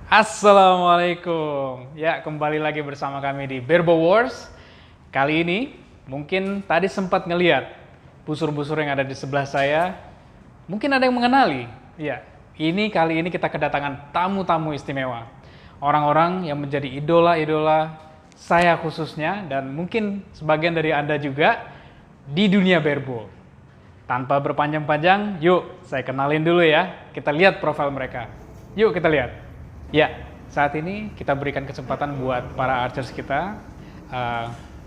Assalamualaikum. Ya, kembali lagi bersama kami di Berbo Wars. Kali ini mungkin tadi sempat ngeliat busur-busur yang ada di sebelah saya. Mungkin ada yang mengenali. Ya, kali ini kita kedatangan tamu-tamu istimewa. Orang-orang yang menjadi idola-idola saya khususnya dan mungkin sebagian dari Anda juga di dunia Berbo. Tanpa berpanjang-panjang, yuk saya kenalin dulu ya. Kita lihat profil mereka. Yuk kita lihat. Ya, saat ini kita berikan kesempatan buat para archers kita,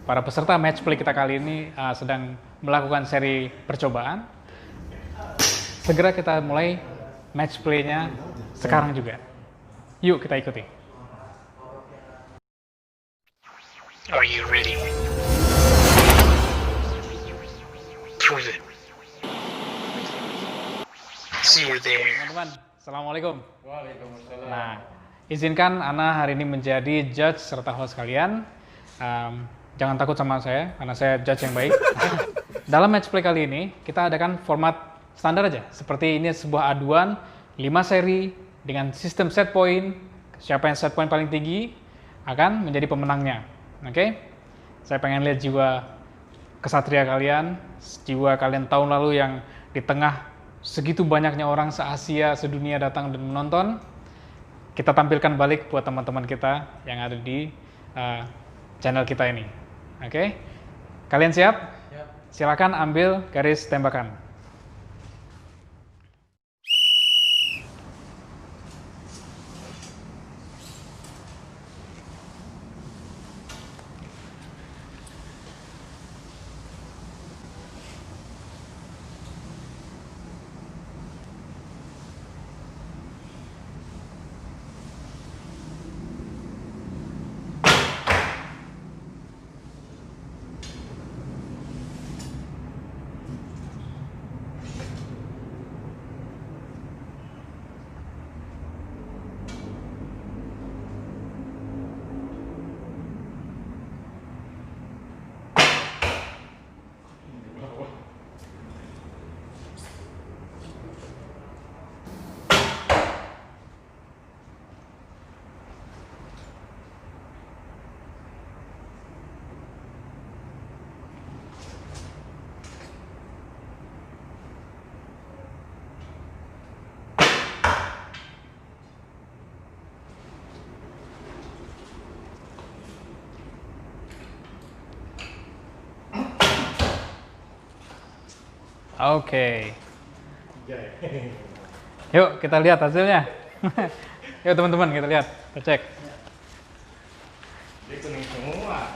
para peserta match play kita kali ini sedang melakukan seri percobaan. Segera kita mulai match play-nya sekarang juga. Yuk kita ikuti. Are you ready? Prove it. See you there. Teman-teman, Assalamualaikum. Waalaikumsalam. Nah, izinkan Ana hari ini menjadi judge serta host kalian. Jangan takut sama saya, karena saya judge yang baik. Dalam match play kali ini, kita adakan format standar aja. Seperti ini sebuah aduan, 5 seri dengan sistem set point. Siapa yang set point paling tinggi akan menjadi pemenangnya. Oke? Saya pengen lihat jiwa kesatria kalian, jiwa kalian tahun lalu yang di tengah segitu banyaknya orang se-Asia, sedunia datang dan menonton. Kita tampilkan balik buat teman-teman kita yang ada di channel kita ini. Oke? Kalian siap? Siap. Silakan ambil garis tembakan. Oke. Yuk kita lihat hasilnya. Yuk teman-teman kita lihat, kita cek. Dia kuning semua.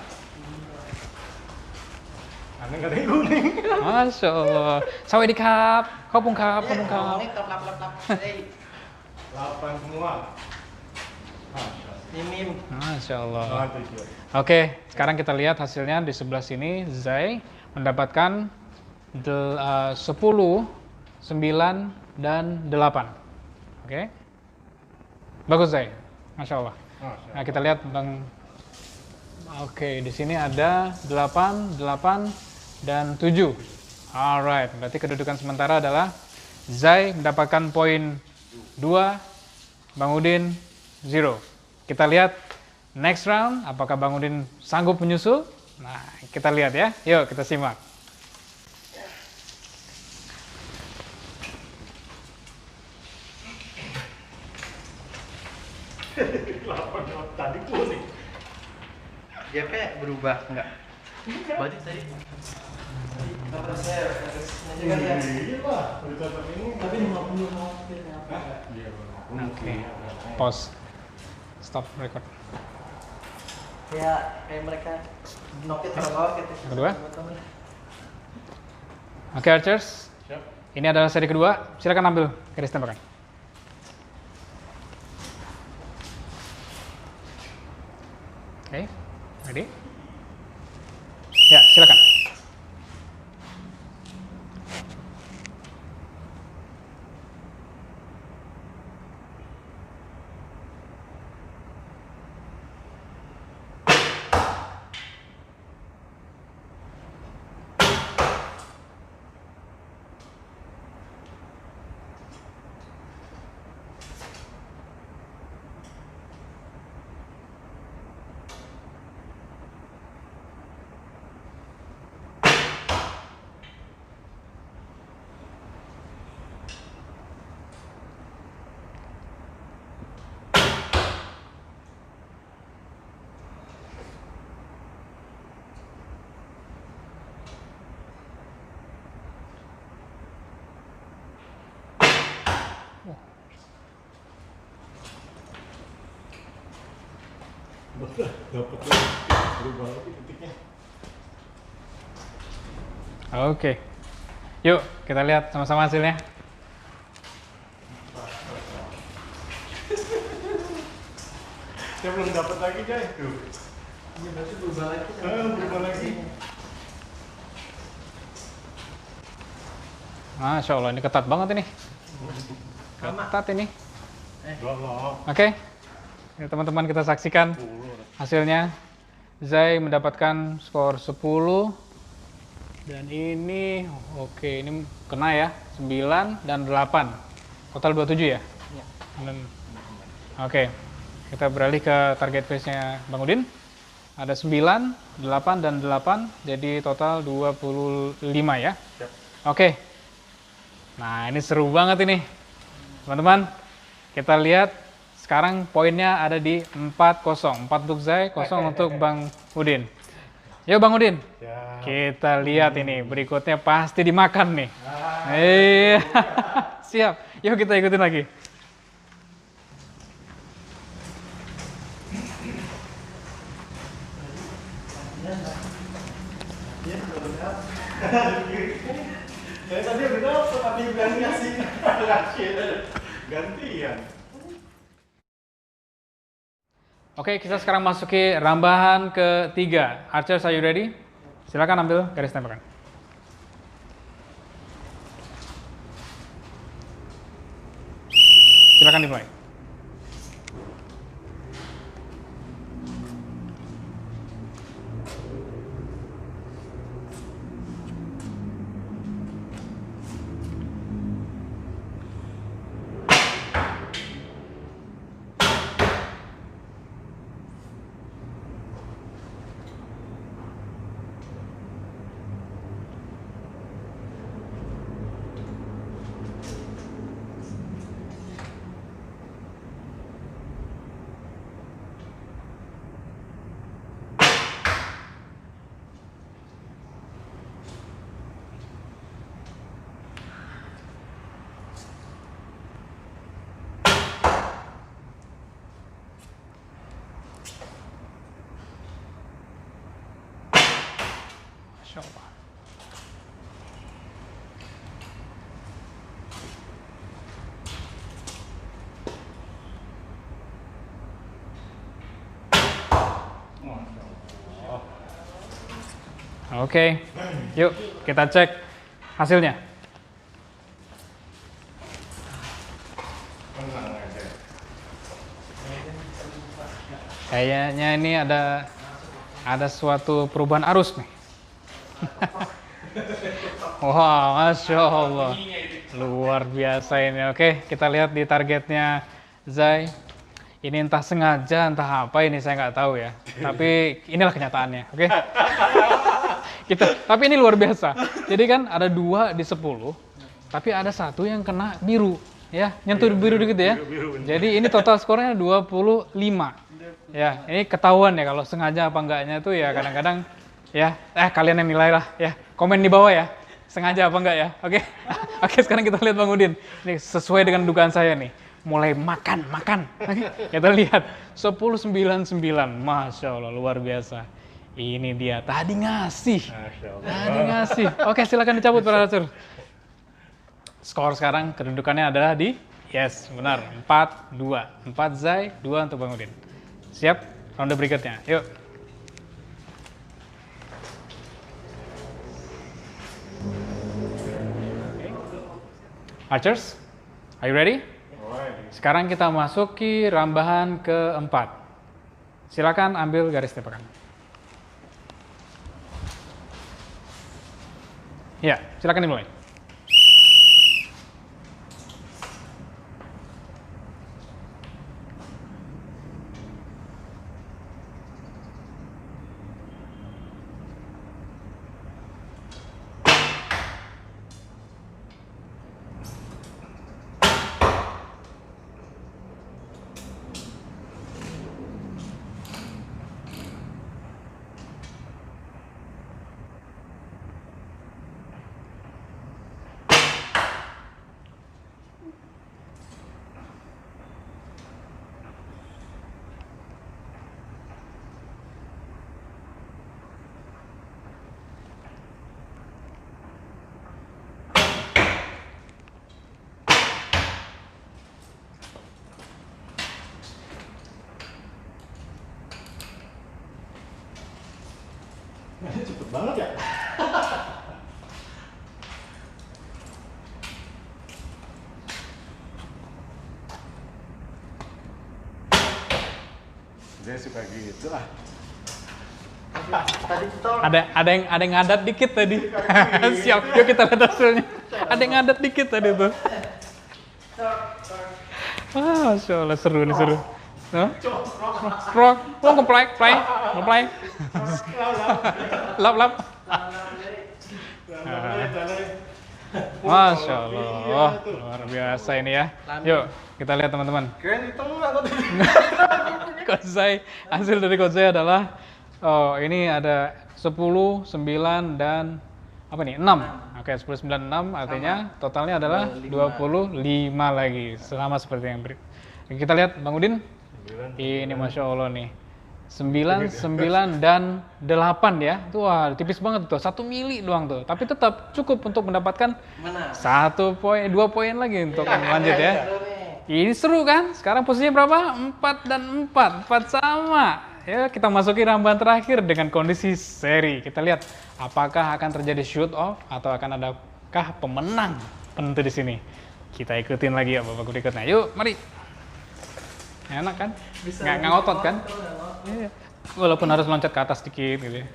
Anda nggak ada yang kuning. Masya Allah. Sawadikap, kopungkap, kopungkap. 8 semua. Mim. Masya Allah. Ah, 7. Oke, sekarang kita lihat hasilnya di sebelah sini. Zai mendapatkan 10, 9, dan 8. Oke. Bagus Zai. Masya Allah. Nah, kita lihat tentang. Oke, di sini ada 8, 8, dan 7. Alright, berarti kedudukan sementara adalah Zai mendapatkan poin 2, Bang Udin 0. Kita lihat next round, apakah Bang Udin sanggup menyusul? Nah, kita lihat ya. Yuk, kita simak. Tadi kuning. Dia kayak berubah enggak? Berarti tadi. Kata saya harus menjaga ya. Iya lah, udah cocok ini. Tapi 50 mau apa? Iya. Oke. Pause. Stop record. Ya, kayak mereka nokit ke bawah gitu. Kedua. Oke, Archers. Siap. Ini adalah seri kedua. Silakan ambil garis tembakan. Oke, ready? Ya, silakan. Dapat lagi. Berubah lagi detiknya. Oke. Yuk, kita lihat sama-sama hasilnya. Saya belum dapat lagi, Jay. Tuh. Ini berarti berubah lagi. Berubah lagi. Masya Allah, ini ketat banget ini. Ketat ini. Enggak lah. Oke. Ya, teman-teman kita saksikan hasilnya. Zai mendapatkan skor 10. Dan ini, oke, ini kena ya. 9 dan 8. Total 27 ya? Iya. Oke. Kita beralih ke target face-nya Bang Udin. Ada 9, 8, dan 8. Jadi total 25 ya? Siap. Oke. Nah, ini seru banget ini. Teman-teman, kita lihat sekarang poinnya ada di 4-0. 4 untuk Zai, 0 untuk Bang Udin. Yuk Bang Udin, Ya. kita lihat ini. Berikutnya pasti dimakan nih. Iya. Siap. Yuk kita ikutin lagi. Ya tadi udah dapat, tapi bilang ngasih. Gantian. Oke, kita sekarang masuki rambahan ketiga. Archers, are you ready? Silakan ambil garis tembakan. Silakan dimulai. Masya Allah. Oke, yuk kita cek hasilnya. Kayaknya ini ada suatu perubahan arus nih. Wah, Masya Allah. Luar biasa ini. Oke, kita lihat di targetnya Zai. Ini entah sengaja, entah apa ini saya nggak tahu ya. Tapi inilah kenyataannya. Oke. Tapi ini luar biasa. Jadi kan ada 2 di 10, tapi ada 1 yang kena biru. Ya, nyentuh biru dikit ya. Jadi ini total skornya 25. Ya, ini ketahuan ya kalau sengaja apa enggaknya tuh ya kadang-kadang ya, kalian yang nilai lah ya. Komen di bawah ya. Sengaja apa enggak ya. Oke. Oke, sekarang kita lihat Bang Udin. Ini sesuai dengan dugaan saya nih. Mulai makan. Oke, kita lihat 10-9-9. Masya Allah, luar biasa. Ini dia, tadi ngasih. Oke, silakan dicabut para Archer. Skor sekarang kedudukannya adalah di, yes, benar, 4-2. 4 Zai, 2 untuk Bang Udin. Siap, ronde berikutnya, yuk. Archers, are you ready? Sekarang kita masuki rambahan keempat. Silakan ambil garis tembakan. Ya, silakan dimulai. cepet banget ya. Dia suka gitu lah. Tadi tol. Ada yang ngadat dikit tadi. Siap, yuk kita lihat hasilnya. Ada yang ngadat dikit tadi tuh. Wah, Masya Allah, seru nih, seru. Hah? Rock, lo play. Lap. Masya Allah, luar biasa ini ya. Yuk, kita lihat teman-teman. Keren itu enggak tadi. Kodzai, hasil dari Kodzai adalah, oh ini ada 10, 9, dan apa nih? 6. Oke, 10, 9, 6 artinya totalnya adalah 25 lagi. Sama seperti yang beri. Kita lihat Bang Udin. Ini Masya Allah nih. 9, 9, dan 8 ya. Tuh, wah, tipis banget tuh. 1 mili doang tuh. Tapi tetap cukup untuk mendapatkan 1 poin, 2 poin lagi untuk lanjut ya. Ini seru kan? Sekarang posisinya berapa? 4 dan 4. 4 sama. Ya, kita masuki ramban terakhir dengan kondisi seri. Kita lihat apakah akan terjadi shoot off atau akan adakah pemenang penentu di sini. Kita ikutin lagi ya babak berikutnya. Yuk, mari. Enak kan? Nggak ngotot kan? Iya. Walaupun harus loncat ke atas dikit gitu ya.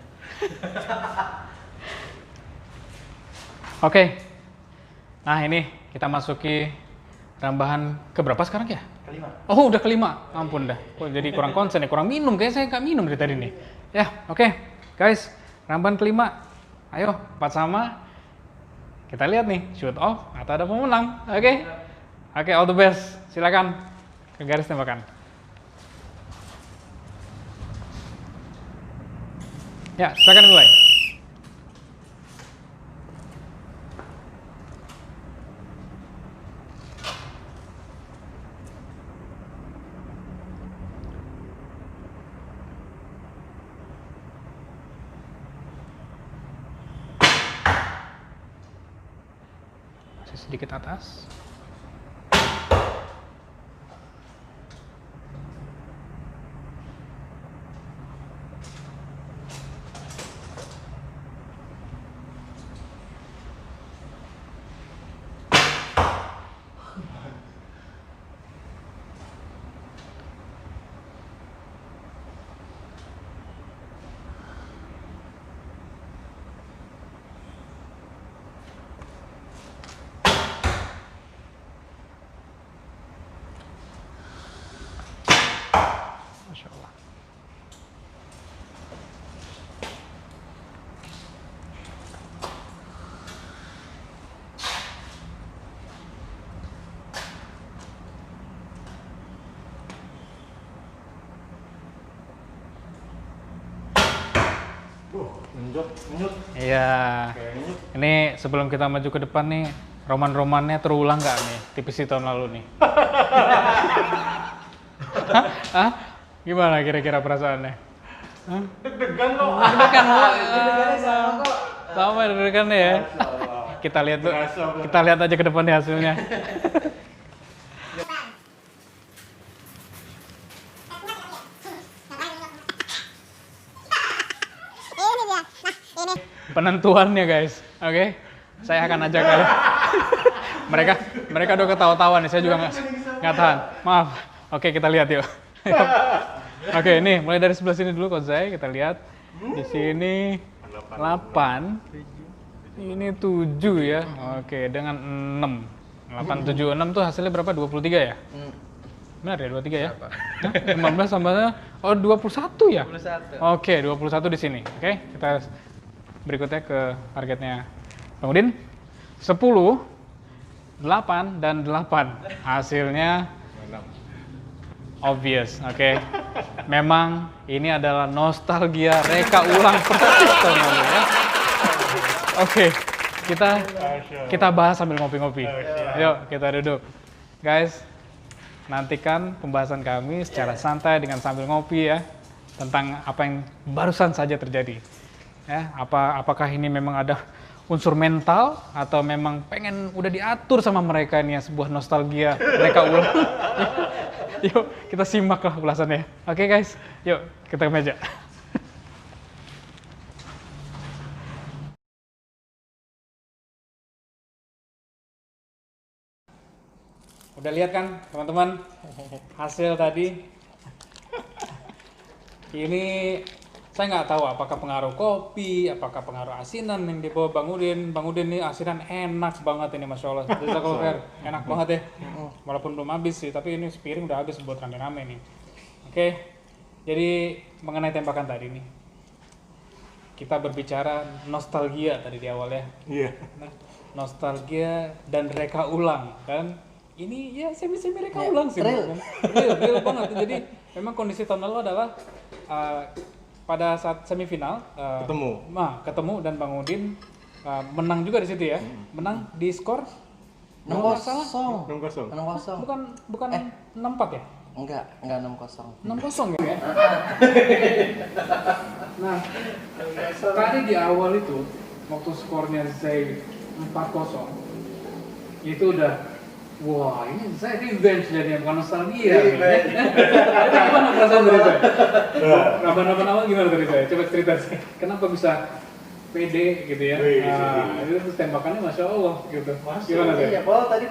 Oke. Nah, ini kita masuki rambahan ke berapa sekarang ya? Kelima. Oh, udah kelima. Ampun dah. Kok jadi kurang konsen ya, kurang minum. Kayaknya saya nggak minum dari tadi nih. Ya, oke. Guys, rambahan kelima. Ayo, 4 sama. Kita lihat nih, shoot off atau ada pemenang. Oke. Oke, all the best. Silakan ke garis tembakan. Ya, silakan mulai. Masih sedikit atas. Masya Allah. Menyut. Iya. Ini sebelum kita maju ke depan nih, roman-romannya terulang nggak nih? TPC tahun lalu nih. Hah? Gimana kira-kira perasaannya? Hah? Deg-degan kok. Deg-degan kok. Sama kok. Sama deg-degan ya. Kita lihat tuh. Kita lihat aja ke depan nih hasilnya. Penentuannya guys, oke? Saya akan ajak kalian. mereka udah ketawa-tawa nih, saya juga nggak tahan. Maaf. Oke, kita lihat yuk. Oke, ini mulai dari sebelah sini dulu Kodzai, kita lihat. Di sini 8. Ini 7 ya. Oke, dengan 6. 8, 7, 6 tuh hasilnya berapa? 23 ya? Benar ya, 23 ya? Hah? 15 tambahnya, oh 21 ya? 21. Oke, 21 di sini. Oke, kita berikutnya ke targetnya Bang Udin. 10, 8, dan 8. Hasilnya obvious, oke. Memang ini adalah nostalgia reka ulang persis tahun lalu ya. Oke, kita bahas sambil ngopi-ngopi. Yuk, kita duduk. Guys, nantikan pembahasan kami secara santai dengan sambil ngopi ya, tentang apa yang barusan saja terjadi. Ya, apakah ini memang ada unsur mental atau memang pengen udah diatur sama mereka ini ya, sebuah nostalgia reka ulang. Yuk, kita simak lah ulasannya. Oke guys, yuk kita ke meja. Udah lihat kan teman-teman hasil tadi? Ini saya nggak tahu apakah pengaruh kopi, apakah pengaruh asinan yang dibawa Bang Udin. Bang Udin ini asinan enak banget ini, Masya Allah. Jazakallah khair. Enak banget ya. Walaupun belum habis sih, tapi ini sepiring udah habis buat rame-rame nih. Oke, jadi mengenai tembakan tadi nih. Kita berbicara nostalgia tadi di awal ya. Iya. Nah, nostalgia dan reka ulang kan. Ini ya semi-semi reka ulang sih. Real. Real banget. Jadi memang kondisi tahun lalu adalah pada saat semifinal ketemu dan Bang Udin menang juga di situ ya. Menang di skor 6-0. 6-0. 6-0. bukan 6-4 ya? Enggak 6-0. 6-0 ya. Nah, tadi di awal itu waktu skornya Zai 4-0 itu udah wah, ini saya revenge jadinya, bukan nostalgia. Revenge. Jadi gimana perasaan dari saya? Nambah-nambah gimana dari saya? Coba cerita sih. Kenapa bisa pede gitu ya? Nah, itu terus tembakannya Masya Allah gitu. Gimana saya? Iya, kalau tadi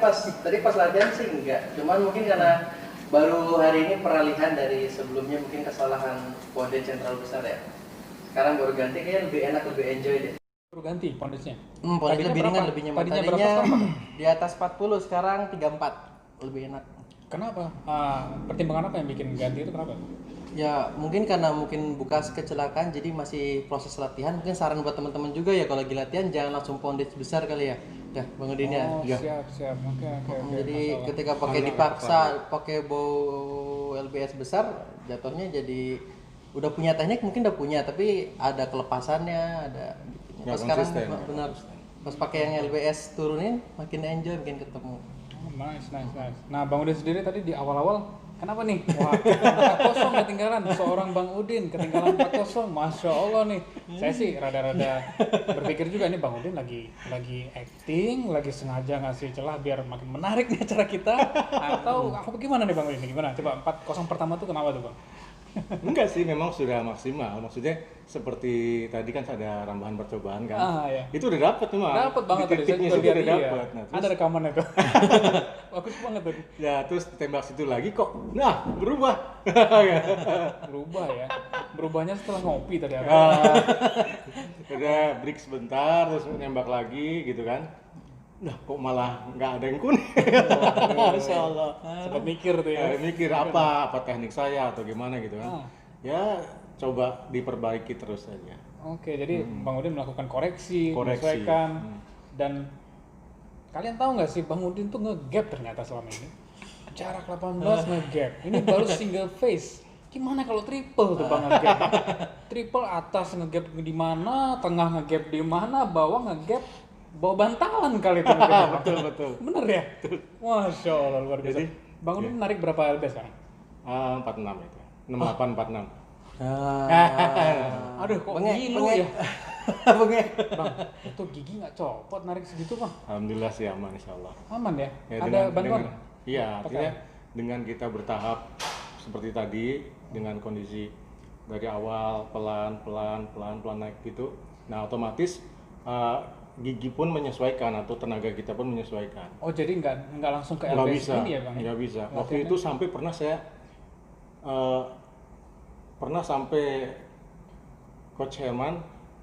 pas latihan sih enggak. Cuman mungkin karena baru hari ini peralihan dari sebelumnya mungkin kesalahan kode central besar ya. Sekarang baru ganti kayaknya lebih enak, lebih enjoy deh. Baru ganti pondesnya. Pondesnya lebih ringan, lebih nyaman. Tadinya di atas 40, sekarang 34. Lebih enak. Kenapa? Pertimbangan apa yang bikin ganti itu kenapa? Ya mungkin karena bekas kecelakaan jadi masih proses latihan. Mungkin saran buat teman-teman juga ya kalau lagi latihan jangan langsung pondage besar kali ya. Ya Bang Udin ya. Oh, siap. Oke. Jadi Masalah. ketika pakai dipaksa pakai bau LBS besar jatuhnya jadi udah punya teknik mungkin udah punya tapi ada kelepasannya, ada Nggak sekarang konsisten. benar pas pakai yang LBS turunin makin enjoy makin ketemu. Oh, nice. Nah, Bang Udin sendiri tadi di awal-awal kenapa nih? Wah, 4-0 ketinggalan. Seorang Bang Udin ketinggalan 4-0. Masya Allah nih. Saya sih rada-rada berpikir juga nih Bang Udin lagi acting, lagi sengaja ngasih celah biar makin menarik nih acara kita. Atau apa gimana nih Bang Udin? Gimana? Coba 4-0 pertama tuh kenapa tuh Bang? Enggak sih, memang sudah maksimal. Maksudnya seperti tadi kan ada rambahan percobaan kan. Iya. Itu udah dapat memang. Dapat banget Di tadi. Saya titiknya juga sudah lihat dapat. Nah, ada rekamannya tuh. Bagus banget tadi. ya terus tembak situ lagi kok. Nah, berubah. Berubah ya. Berubahnya setelah ngopi tadi apa? Udah break sebentar terus nembak lagi gitu kan. Nah, kok malah nggak ada yang kuning. Masya Allah. Sempat mikir tuh ya. Mikir apa teknik saya atau gimana gitu kan. Ya coba diperbaiki terus saja. Oke, jadi Bang Udin melakukan koreksi. Koreksi. Menyesuaikan. Dan kalian tahu nggak sih Bang Udin tuh nge-gap ternyata selama ini. Jarak 18 nge-gap. Ini baru single face. Gimana kalau triple tuh Bang nge-gap? Triple atas nge-gap di mana, tengah nge-gap di mana, bawah nge-gap bawa bantalan kali itu. Betul. Bener ya? Masya Allah luar biasa. Jadi, Bang Udin narik berapa LB sekarang? 46 itu. 68 46. Aduh kok ngilu ya? Bang, itu gigi nggak copot narik segitu Bang? Alhamdulillah sih aman insyaallah. Aman ya? Ya, Ada bantuan? Iya, artinya dengan kita bertahap seperti tadi dengan kondisi dari awal pelan naik gitu. Nah, otomatis gigi pun menyesuaikan atau tenaga kita pun menyesuaikan. Oh jadi nggak langsung ke Nggak LBS bisa, ini ya Bang? nggak bisa. Waktu Latihannya? itu sampai pernah saya sampai Coach Herman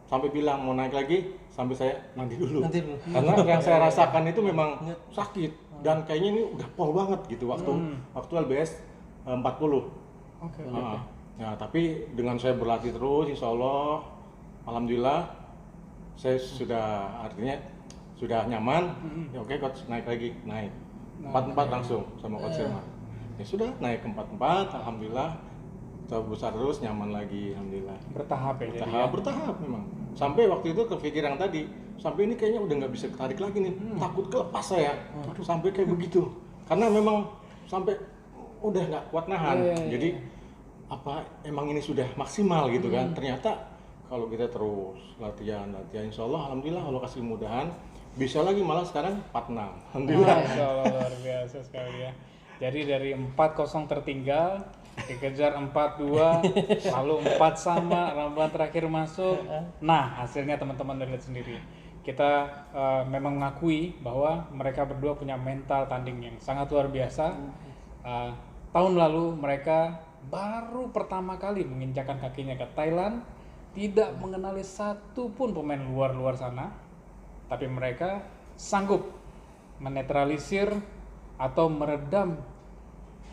sampai bilang mau naik lagi sampai saya nanti dulu. Karena yang saya rasakan itu memang sakit dan kayaknya ini udah pol banget gitu waktu LBS 40. Oke. Nah, tapi dengan saya berlatih terus insya Allah alhamdulillah saya sudah nyaman. Ya oke coach naik lagi, naik 44 langsung sama coach Herman. Ya sudah naik ke 44 alhamdulillah. Coba besar terus nyaman lagi alhamdulillah. Bertahap ya? Bertahap memang. Sampai waktu itu kepikiran tadi, sampai ini kayaknya udah nggak bisa ketarik lagi nih. Takut kelepas saya. Sampai kayak begitu. Karena memang sampai udah nggak kuat nahan. Jadi apa emang ini sudah maksimal gitu kan. Ternyata kalau kita terus latihan insya Allah alhamdulillah Allah kasih kemudahan bisa lagi malah sekarang 46 alhamdulillah. Masya Allah luar biasa sekali ya. Jadi dari 4-0 tertinggal dikejar 4-2 lalu 4 sama, ramalan terakhir masuk. Nah hasilnya teman-teman lihat sendiri. kita memang mengakui bahwa mereka berdua punya mental tanding yang sangat luar biasa. Tahun lalu mereka baru pertama kali menginjakkan kakinya ke Thailand, tidak mengenali satu pun pemain luar sana, tapi mereka sanggup menetralisir atau meredam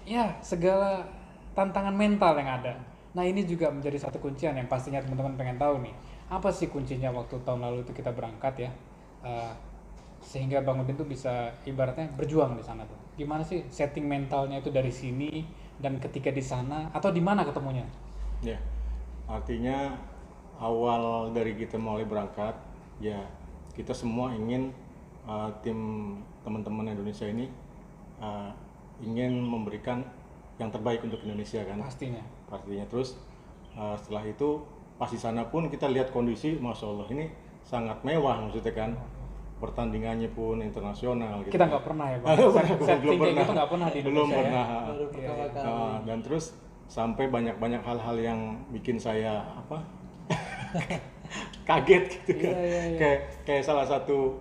ya segala tantangan mental yang ada. Nah, ini juga menjadi satu kuncian yang pastinya teman-teman pengen tahu nih. Apa sih kuncinya waktu tahun lalu itu kita berangkat ya? Sehingga Bang Udin tuh bisa ibaratnya berjuang di sana tuh. Gimana sih setting mentalnya itu dari sini dan ketika di sana atau di mana ketemunya? Ya, artinya awal dari kita mulai berangkat, ya kita semua ingin tim teman-teman Indonesia ini ingin memberikan yang terbaik untuk Indonesia kan. Pastinya. Terus setelah itu pas di sana pun kita lihat kondisi, masya Allah ini sangat mewah maksudnya kan. Pertandingannya pun internasional. Gitu. Kita nggak pernah ya Bang. Setting kayak gitu nggak pernah di Indonesia. Belum pernah. Ya? Baru pertama kali. Dan terus sampai banyak hal-hal yang bikin saya kaget gitu kan. Kayak salah satu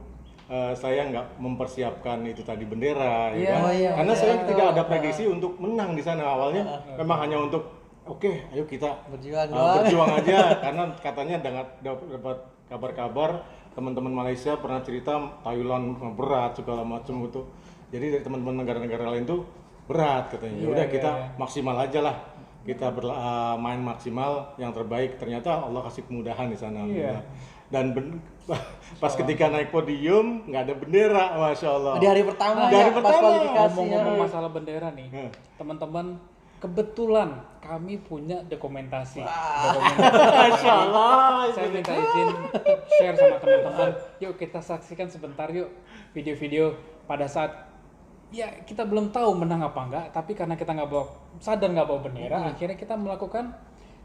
saya nggak mempersiapkan itu tadi bendera ya kan? Karena saya tidak ada prediksi untuk menang di sana awalnya. Memang hanya untuk oke, ayo kita berjuang aja karena katanya dapat kabar-kabar teman-teman Malaysia pernah cerita Thailand berat segala macam gitu. Jadi dari teman-teman negara-negara lain tuh berat katanya. Ya udah kita maksimal aja lah. Kita main maksimal yang terbaik. Ternyata Allah kasih kemudahan di sana. Dan pas ketika naik podium nggak ada bendera, masya Allah. Di hari pertama pas kualifikasi. Ngomong masalah bendera nih, teman-teman, kebetulan kami punya dokumentasi. Masya Allah. Saya minta izin share sama teman-teman. Yuk kita saksikan sebentar yuk video-video pada saat ya kita belum tahu menang apa enggak, tapi karena kita nggak bawa bendera, akhirnya kita melakukan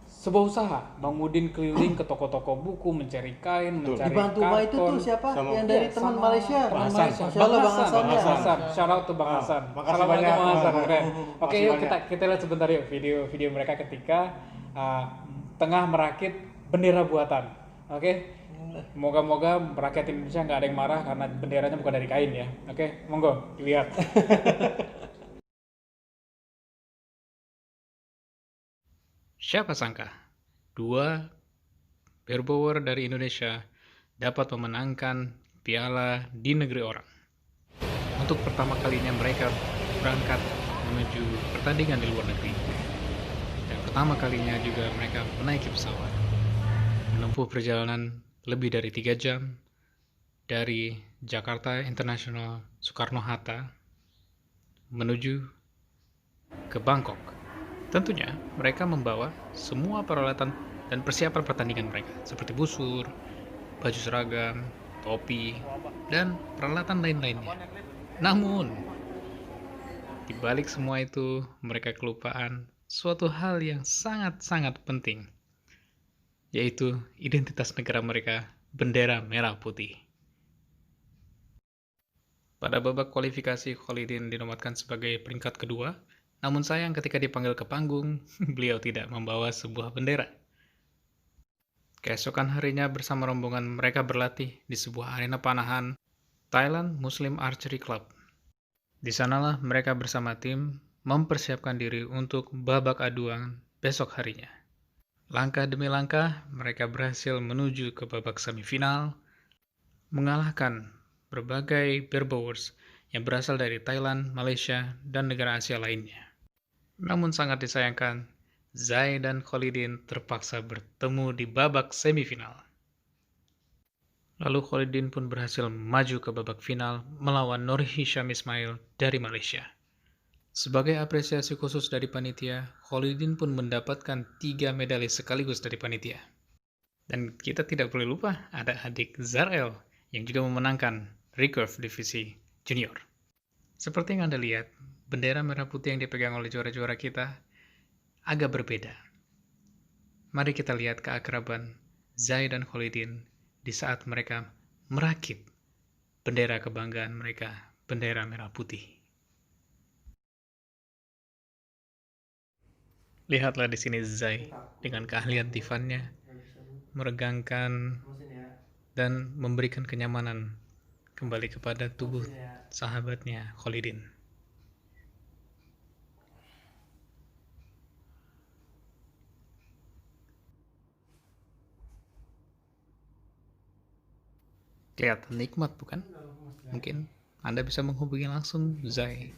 sebuah usaha. Bang Udin keliling ke toko-toko buku, mencari kain, mencari dibantu karton. itu tuh siapa? Yang dari teman Malaysia. Teman Hasan. Malaysia. Masya Allah, Bang Hasan. Shout out to Bang Hasan. makasih Assalamualaikum banyak. Bang Hasan. Keren. Oke, Makasih yuk banyak. kita lihat sebentar yuk video mereka ketika tengah merakit bendera buatan. Oke. Moga-moga rakyat Indonesia nggak ada yang marah karena benderanya bukan dari kain ya. Oke, monggo lihat. Siapa sangka dua Berbower dari Indonesia dapat memenangkan piala di negeri orang. Untuk pertama kalinya mereka berangkat menuju pertandingan di luar negeri. Dan pertama kalinya juga mereka menaiki pesawat. Menempuh perjalanan lebih dari 3 jam dari Jakarta International Soekarno-Hatta menuju ke Bangkok. Tentunya mereka membawa semua peralatan dan persiapan pertandingan mereka seperti busur, baju seragam, topi, dan peralatan lain-lainnya. Namun, di balik semua itu mereka kelupaan suatu hal yang sangat-sangat penting, yaitu identitas negara mereka, bendera merah putih. Pada babak kualifikasi, Khalidin dinobatkan sebagai peringkat kedua, namun sayang ketika dipanggil ke panggung, beliau tidak membawa sebuah bendera. Keesokan harinya bersama rombongan mereka berlatih di sebuah arena panahan Thailand Muslim Archery Club. Di sanalah mereka bersama tim mempersiapkan diri untuk babak aduan besok harinya. Langkah demi langkah, mereka berhasil menuju ke babak semifinal, mengalahkan berbagai Berbowers yang berasal dari Thailand, Malaysia, dan negara Asia lainnya. Namun sangat disayangkan, Zai dan Khalidin terpaksa bertemu di babak semifinal. Lalu Khalidin pun berhasil maju ke babak final melawan Nur Hisham Ismail dari Malaysia. Sebagai apresiasi khusus dari panitia, Khalidin pun mendapatkan 3 medali sekaligus dari panitia. Dan kita tidak boleh lupa ada adik Zarel yang juga memenangkan recurve divisi junior. Seperti yang Anda lihat, bendera merah putih yang dipegang oleh juara-juara kita agak berbeda. Mari kita lihat keakraban Zai dan Khalidin di saat mereka merakit bendera kebanggaan mereka, bendera merah putih. Lihatlah di sini Zai dengan keahlian tifannya meregangkan dan memberikan kenyamanan kembali kepada tubuh sahabatnya Khalidin. Kelihatan nikmat bukan? Mungkin Anda bisa menghubungi langsung Zai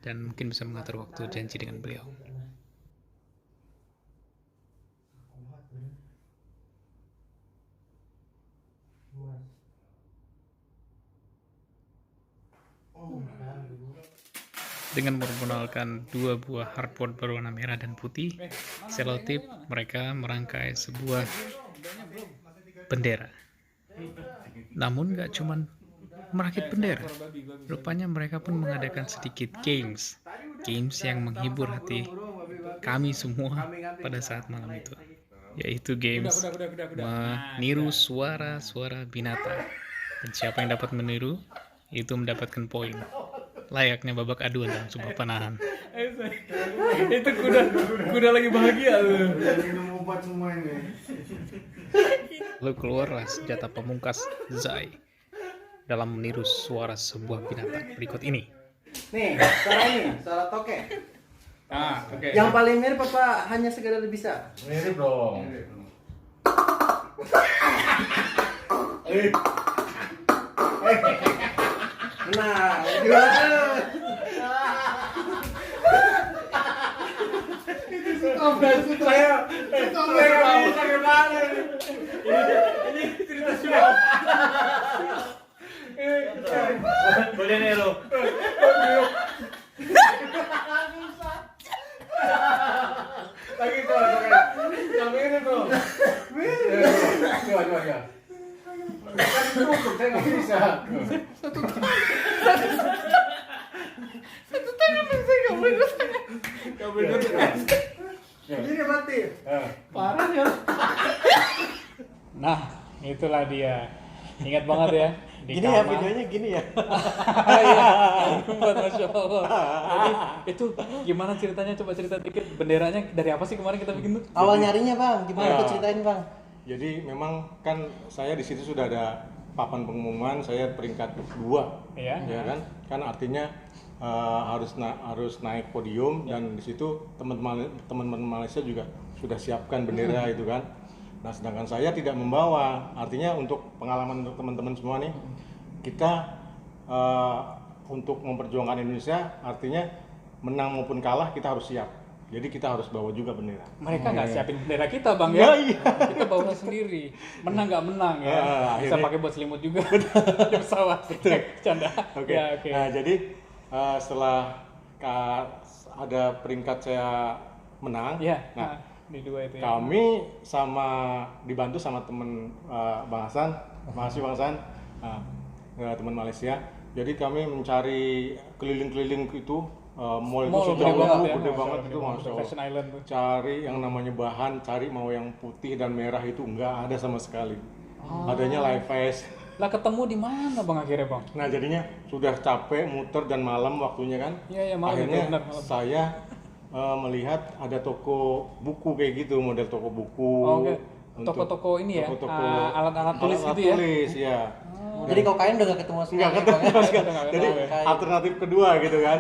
dan mungkin bisa mengatur waktu janji dengan beliau. Dengan memperkenalkan 2 buah hardboard berwarna merah dan putih, selotip mereka merangkai sebuah bendera. Namun gak cuman merakit bendera, rupanya mereka pun mengadakan sedikit games yang menghibur hati kami semua pada saat malam itu, yaitu games meniru suara-suara binatang, dan siapa yang dapat meniru itu mendapatkan poin, layaknya babak aduan dalam sebuah panahan. Itu kuda lagi bahagia tuh. Minum obat semua ini. Lalu keluarlah senjata pamungkas Zai dalam meniru suara sebuah binatang berikut ini. Nih, suara ini, suara toke. Oke. Yang paling mirip apa hanya sekedar bisa? Mirip dong. Nah, gimana? Ini cerita sudah. Golden Arrow. Lagi tuh, yang mirip dong. Coba. Kan cukup, saya nggak bisa. Gak bener. Ini mati. Parah ya. Nah, itulah dia. Ingat banget ya. Di Gini ya kamar. videonya gini ya. Iya, Masya Allah. Jadi itu gimana ceritanya? Coba cerita dikit. Benderanya dari apa sih kemarin kita bikin tuh? Awal nyarinya bang, gimana Ya. tuh ceritain bang? Jadi memang kan saya di situ sudah ada papan pengumuman, saya peringkat 2, Iya. ya kan? Kan artinya harus naik podium, dan di situ teman-teman Malaysia juga sudah siapkan bendera itu kan. Nah, sedangkan saya tidak membawa. Artinya untuk pengalaman untuk teman-teman semua nih, kita untuk memperjuangkan Indonesia, artinya menang maupun kalah kita harus siap. Jadi kita harus bawa juga bendera. Mereka nggak siapin bendera kita bang ya? Iya. Kita bawa sendiri. Menang nggak menang ya? Bisa Akhirnya- pakai buat selimut juga di pesawat. Canda. Oke. Ya, oke. Nah, jadi setelah ada peringkat saya menang, Iya. nah, Di 2 itu ya. kami dibantu sama teman Bang Hasan, makasih Bang Hasan, teman Malaysia. Jadi kami mencari keliling-keliling itu, mall itu Mall sudah gede banget ya. gede banget itu, Masya Allah. Fashion Island tuh. Cari yang namanya bahan, cari mau yang putih dan merah itu enggak ada sama sekali. Adanya Levi's. Lah ketemu di mana bang akhirnya bang? Nah, jadinya sudah capek muter dan malam waktunya kan. Iya, malam itu, Akhirnya benar, malam. saya melihat ada toko buku kayak gitu, model toko buku. Oh, oke. Untuk Toko-toko ini ya, toko-toko alat-alat tulis alat-alat gitu ya? tulis, ya. Jadi kokain udah gak ketemu sekali. Enggak ketemu Bang, ya? sekali. Nggak Jadi ketemu ya. alternatif kedua gitu kan.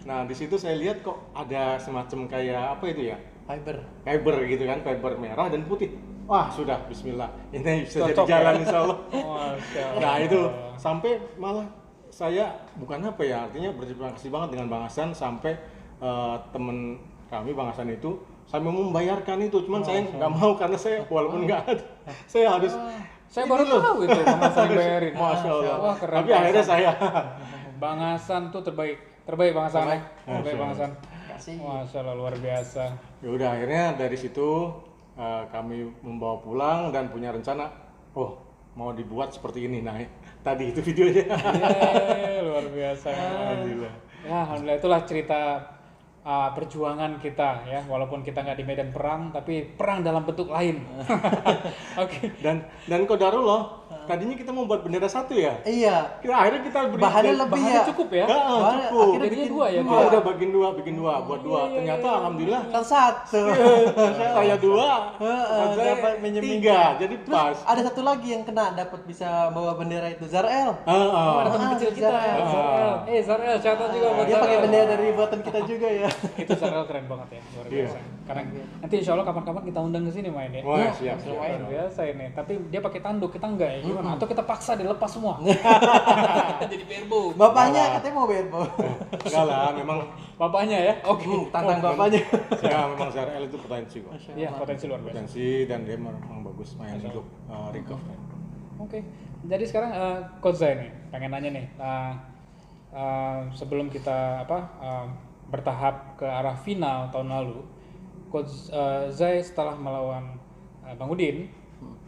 Nah, di situ saya lihat kok ada semacam kayak apa itu ya? Fiber. Fiber gitu kan, fiber merah dan putih. Wah, sudah bismillah. Ini bisa jadi Cocok, jalan ya? insya Allah. Masya Allah. Nah, itu sampai malah saya bukan apa ya, artinya berterima kasih banget dengan Bang Hasan, sampai temen kami Bang Hasan itu sampai membayarkan itu, cuman saya nggak mau karena saya walaupun nggak ada, saya harus. Saya baru tahu itu Bang Hasan dibayarin. Masya Allah. Wah, keren. Tapi Bang akhirnya Hasan. saya Bang Hasan tuh terbaik Bang Hasan. Terbaik Bang Hasan. Kasih. Masya Allah, luar biasa. ya udah, akhirnya dari situ kami membawa pulang dan punya rencana, oh mau dibuat seperti ini. Nah, tadi itu videonya. Yeay, luar biasa. Alhamdulillah. Ya, alhamdulillah itulah cerita perjuangan kita ya, walaupun kita nggak di medan perang, tapi perang dalam bentuk lain. Oke. Dan qadarullah, tadinya kita mau buat bendera satu ya. Iya. Akhirnya kita beri Bahannya lebih Bahannya ya. cukup ya? Bahannya cukup. akhirnya Jadinya bikin dua ya, Oh, udah bikin dua, buat dua. Ternyata alhamdulillah Kan satu. saya dua, saya dapat minjem tiga, jadi Terus pas. ada satu lagi yang kena dapat bisa bawa bendera itu, Zarel. Oh, ada teman kecil kita. Zarel. Zarel. Zarel, shout out juga buat Dia pakai Zarel. bendera dari buatan kita juga ya. Itu Zarel keren banget ya, luar Iya. biasa. Karena nanti insya Allah kapan-kapan kita undang ke sini main ya. Wah, siap. Luar biasa ini. Tapi dia pakai tanduk, kita enggak ya gimana? Atau kita paksa dilepas semua. Jadi berbo. Bapaknya katanya mau berbo. Enggak lah, memang Bapaknya ya. Oke. Tantang bapaknya. ya memang Zarel itu potensi kok. Iya, potensi luar biasa. Potensi dan dia memang bagus main untuk recover. Oke. Jadi sekarang Coach Zai nih, pengen nanya nih. Sebelum kita bertahap ke arah final tahun lalu, Coach Zai setelah melawan Bang Udin,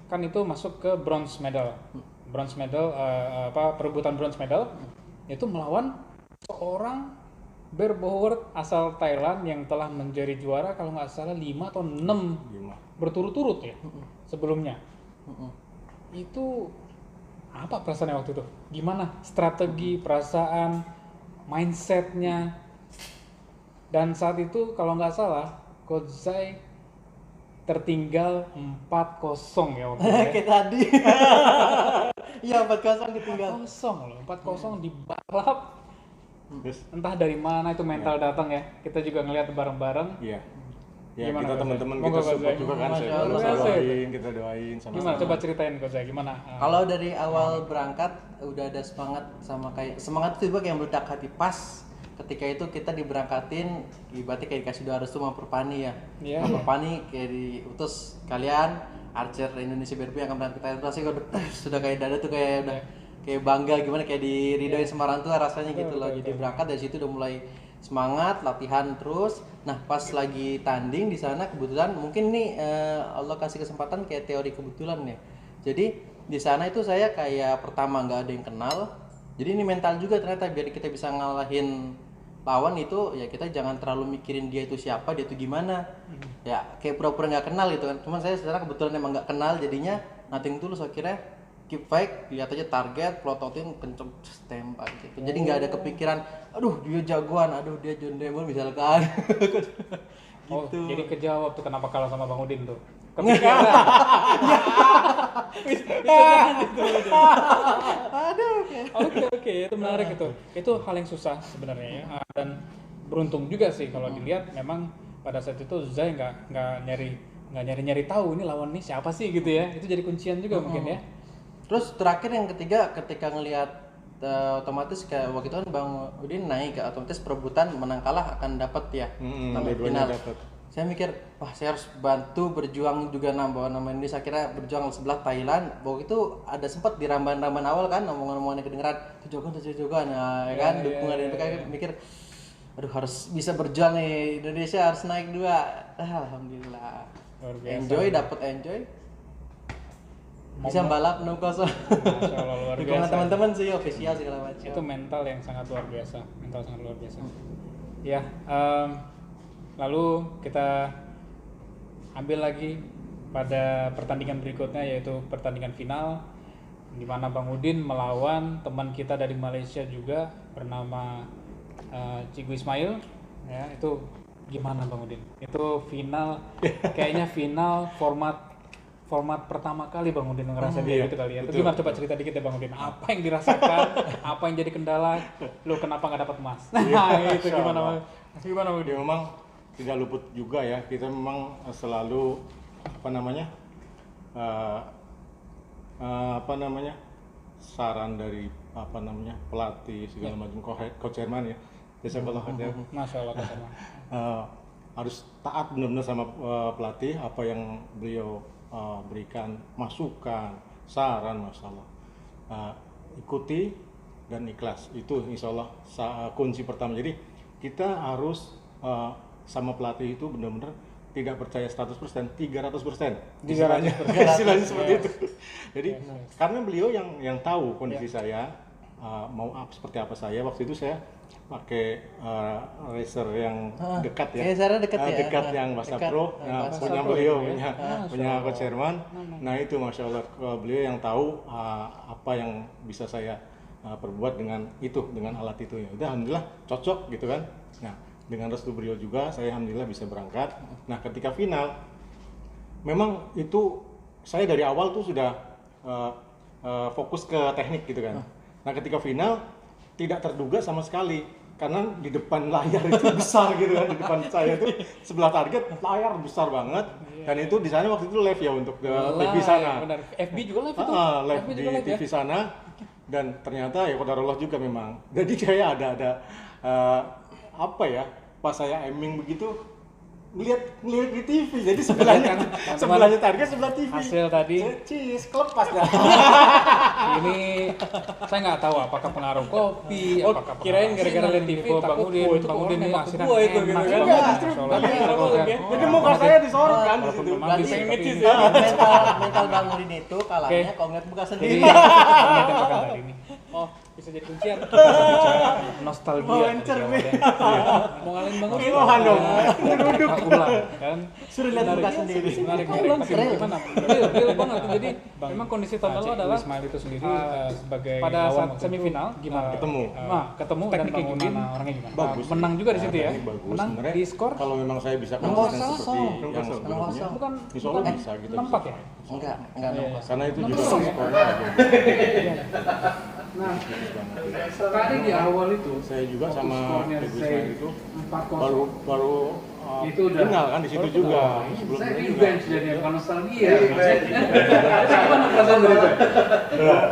kan itu masuk ke bronze medal. Bronze medal perebutan bronze medal itu melawan seorang barebower asal Thailand yang telah menjadi juara kalau nggak salah 5 atau 6 berturut-turut ya sebelumnya. Itu apa perasaannya waktu itu? Gimana strategi, perasaan, mindsetnya? Dan saat itu kalau nggak salah Coach Zai tertinggal 4-0 ya waktu itu ya. Kayak tadi. Iya 4-0 ketinggalan. 4-0 loh, 4-0 di balap. Terus Entah dari mana itu mental datang ya. Kita juga ngelihat bareng-bareng. iya. Ya Gimana, kita Coach teman-teman Zai? kita Monggo, Coach support Zai. juga kan, Masya saya Allah. kita doain sama. Gimana? Coba ceritain Coach Zai gimana? Kalau dari awal berangkat udah ada semangat sama kayak semangat itu juga yang meledak hati pas ketika itu kita diberangkatin ibaratnya kayak dikasih doa restu sama Perpani ya. Iya. Sama Perpani kayak diutus kalian Archer Indonesia BRP yang akan berangkat ke Thailand pasti sudah kayak dada tuh kayak udah kayak bangga gimana kayak diridoin sama orang tua rasanya gitu loh. Jadi berangkat dari situ udah mulai semangat latihan terus. Nah pas lagi tanding di sana kebetulan mungkin nih Allah kasih kesempatan kayak teori kebetulan ya. Jadi di sana itu saya kayak pertama nggak ada yang kenal. Jadi ini mental juga ternyata biar kita bisa ngalahin lawan itu ya kita jangan terlalu mikirin dia itu siapa, dia itu gimana. Ya kayak pura-pura nggak kenal gitu kan. Cuman saya secara kebetulan emang nggak kenal jadinya nothing tulus akhirnya keep fight, lihat aja target, plototin, kenceng, tembak gitu. Jadi nggak ada kepikiran, aduh dia jagoan, aduh dia John Demon misalkan. Oh, gitu. jadi kejawab tuh kenapa kalah sama Bang Udin tuh. Kepikiran. Oke, itu menarik itu. Itu hal yang susah sebenarnya ya. Dan beruntung juga sih kalau dilihat memang pada saat itu Zai nggak nyari tahu ini lawan nih siapa sih gitu ya. Itu jadi kuncian juga mungkin ya. Terus terakhir yang ketiga ketika ngelihat otomatis kayak waktu itu kan Bang Udin naik otomatis perebutan menang kalah akan dapat ya sampai dua-duanya final. dapat. Saya mikir wah saya harus bantu berjuang juga nambah nama Indonesia akhirnya berjuang sebelah Thailand. Waktu itu ada sempat di ramban-ramban awal kan omongan-omongan kedengeran tuh jogan ya kan dukungan dari PKK mikir aduh harus bisa berjuang nih Indonesia harus naik dua. Alhamdulillah. Luar biasa. Enjoy dapat enjoy. Bisa balap 6-0. Masya Allah, luar Dukungan biasa. teman-teman sih official segala macam. Itu mental yang sangat luar biasa, Ya, lalu kita ambil lagi pada pertandingan berikutnya yaitu pertandingan final di mana Bang Udin melawan teman kita dari Malaysia juga bernama Cigu Ismail. Ya, itu gimana Bang Udin? Itu final, kayaknya final format pertama kali Bang Udin ngerasa dia gitu kali ya. Itu gimana coba cerita dikit ya Bang Udin. Apa yang dirasakan? Apa yang jadi kendala? Lu kenapa nggak dapat emas? Nah, itu gimana Bang? Gimana Bang Udin? Ya memang tidak luput juga ya, kita memang selalu saran dari pelatih segala macam coach Herman ya, Jazakallah khair. Masya Allah kasih. Harus taat benar-benar sama pelatih apa yang beliau berikan masukan, saran, masalah. Ikuti dan ikhlas itu insya Allah kunci pertama. Jadi kita harus sama pelatih itu benar-benar tidak percaya 100%, 300%. Istilahnya seperti itu. Jadi karena beliau yang tahu kondisi saya mau seperti apa saya. Waktu itu saya pakai racer yang dekat ya. Racernya dekat ya? Dekat yang Basa Dekat. Pro. Nah, Basa punya Pro beliau, itu ya? punya Coach Herman. Nah itu Masya Allah, beliau yang tahu apa yang bisa saya perbuat dengan alat itu ya. Udah alhamdulillah cocok gitu kan. Nah dengan restu beliau juga saya alhamdulillah bisa berangkat. Nah ketika final memang itu saya dari awal tuh sudah fokus ke teknik gitu kan. Nah ketika final tidak terduga sama sekali karena di depan layar itu besar gitu kan, di depan saya itu sebelah target layar besar banget dan itu di sana waktu itu live ya untuk live di sana. Benar. FB juga live itu. Live FB di juga live ya? TV sana dan ternyata ya qadarullah juga memang. Jadi kayak ada apa ya, pas saya aiming begitu ngeliat di TV, jadi sebelahnya target sebelah TV. Hasil tadi Cis, kelepas dah. ini saya nggak tahu apakah pengaruh kopi, Oh, apakah kirain pengaruh gara-gara lihat TV Bang takut, Udin, wah, itu Bang orang Udin ini nembak asinan gua itu, gitu enak kan. banget. Enggak, justru Soalnya tadi kita kalau kan. jadi muka saya disorot kan di Walaupun situ. memang Berarti bisa pengen tapi cheese ini- ya? mental Bang Udin itu kalahnya kalau ngeliat muka Jadi sendiri. ini tembakan tadi ini. Oh, bisa jadi kuncian. Nostalgia. Wawancara, tadi Be. awalnya. Mau ngalahin Bang Udin. Keluhan dong. Kita ulang kan. Suruh lihat muka sendiri. Menarik, Kok menarik. ulang Tapi keren. gimana? Real banget. Jadi memang kondisi total lo adalah Ismail itu sendiri sebagai pada lawan saat waktu itu semifinal gimana? Ketemu. Ketemu dan Tekniknya Bang Udin gimana? orangnya gimana? Bagus. Menang juga di situ ya. Teknik bagus. Menang Sebenarnya di skor. kalau memang saya bisa Enam konsisten kosong. seperti yang Enam sebelumnya, kosong. Bukan insya Allah bisa gitu. 4 ya? Enggak nembak. Karena itu Enam juga kosong ya? skornya Nah, tadi di awal itu saya juga waktu sama skornya Ibu saya Ismail itu 4-0. baru Itu udah final kan di situ juga. Saya Sebelumnya juga. revenge jadinya, bukan nostalgia. Gimana perasaan dari itu?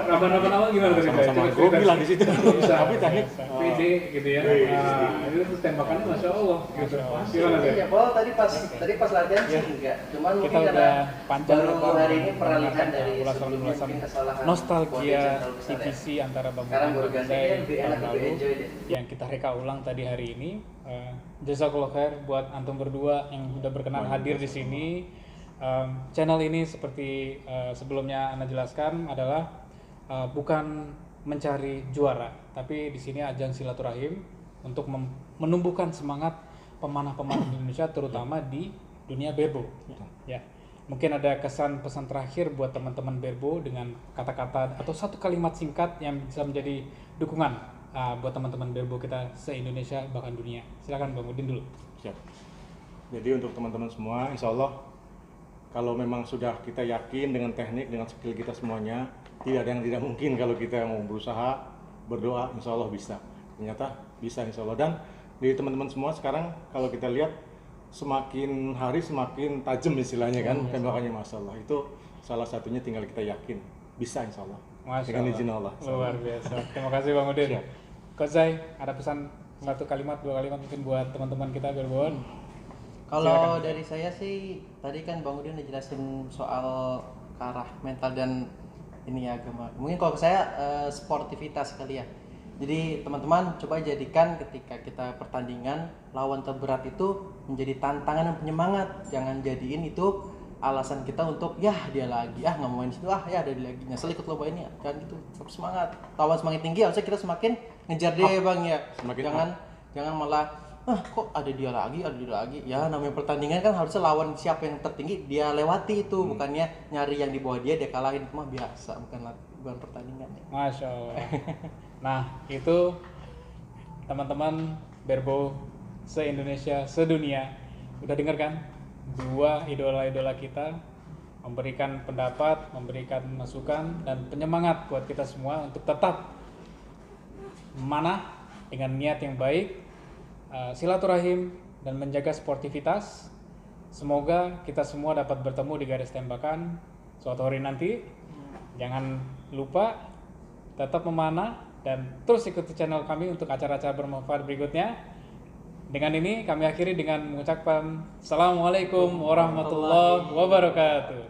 Raban-raban awal gimana tadi? Sama-sama grogi lah di situ. Tapi teknik PD gitu ya. Nah, itu terus tembakannya Masya Allah gitu. Gimana deh? Iya, kalau tadi pas latihan sih enggak. Cuman Kita mungkin udah karena panjang baru lebar hari ini peralihan mendengarkan dari ulasan-ulasan sebelumnya mungkin kesalahan nostalgia Kode Central besar ya. TVC antara Bang Sekarang Udin baru dan ganti Zai kan lebih tahun enak, lebih lalu enjoy deh. yang kita reka ulang tadi hari ini. Jazakallah khair buat antum berdua yang sudah berkenan hadir di sini. Channel ini seperti sebelumnya Anda jelaskan adalah bukan mencari juara, tapi di sini ajang silaturahim untuk menumbuhkan semangat pemanah-pemanah di Indonesia, terutama di dunia berbo. Ya, mungkin ada kesan pesan terakhir buat teman-teman berbo dengan kata-kata atau satu kalimat singkat yang bisa menjadi dukungan buat teman-teman berbo kita se-Indonesia bahkan dunia. Silakan Bang Udin dulu. Siap. Jadi untuk teman-teman semua, insya Allah kalau memang sudah kita yakin dengan teknik, dengan skill kita semuanya, tidak ada yang tidak mungkin kalau kita mau berusaha, berdoa, insya Allah bisa. Ternyata bisa insya Allah. Dan dari teman-teman semua sekarang kalau kita lihat semakin hari semakin tajam istilahnya kan, tembakannya Masya Allah. Itu salah satunya tinggal kita yakin, bisa insya Allah. Masya Dengan Allah. izin Allah. Luar biasa. Terima kasih Bang Udin. Siap. Coach Zai, ada pesan satu kalimat, dua kalimat mungkin buat teman-teman kita berbon. Kalau dari saya sih tadi kan Bang Udin udah jelasin soal ke arah mental dan ini ya agama. Mungkin kalau ke saya sportivitas kali ya. Jadi teman-teman coba jadikan ketika kita pertandingan lawan terberat itu menjadi tantangan dan penyemangat. Jangan jadiin itu alasan kita untuk ya dia lagi nggak mau main situ ya ada dia lagi nyesel ikut lomba ini ya. Jangan gitu, tetap semangat. Lawan semakin tinggi harusnya kita semakin ngejar dia Bang ya. Semakin Jangan malah kok ada dia lagi ya namanya pertandingan kan harusnya lawan siapa yang tertinggi dia lewati itu bukannya nyari yang di bawah dia kalahin itu mah biasa bukan pertandingan ya. Masya Allah. Nah itu teman-teman berbo se-Indonesia, sedunia udah denger kan? Dua idola-idola kita memberikan pendapat, memberikan masukan dan penyemangat buat kita semua untuk tetap memanah dengan niat yang baik, silaturahim dan menjaga sportivitas. Semoga kita semua dapat bertemu di garis tembakan suatu hari nanti. Jangan lupa tetap memanah dan terus ikuti channel kami untuk acara-acara bermanfaat berikutnya. Dengan ini kami akhiri dengan mengucapkan Assalamualaikum warahmatullahi wabarakatuh.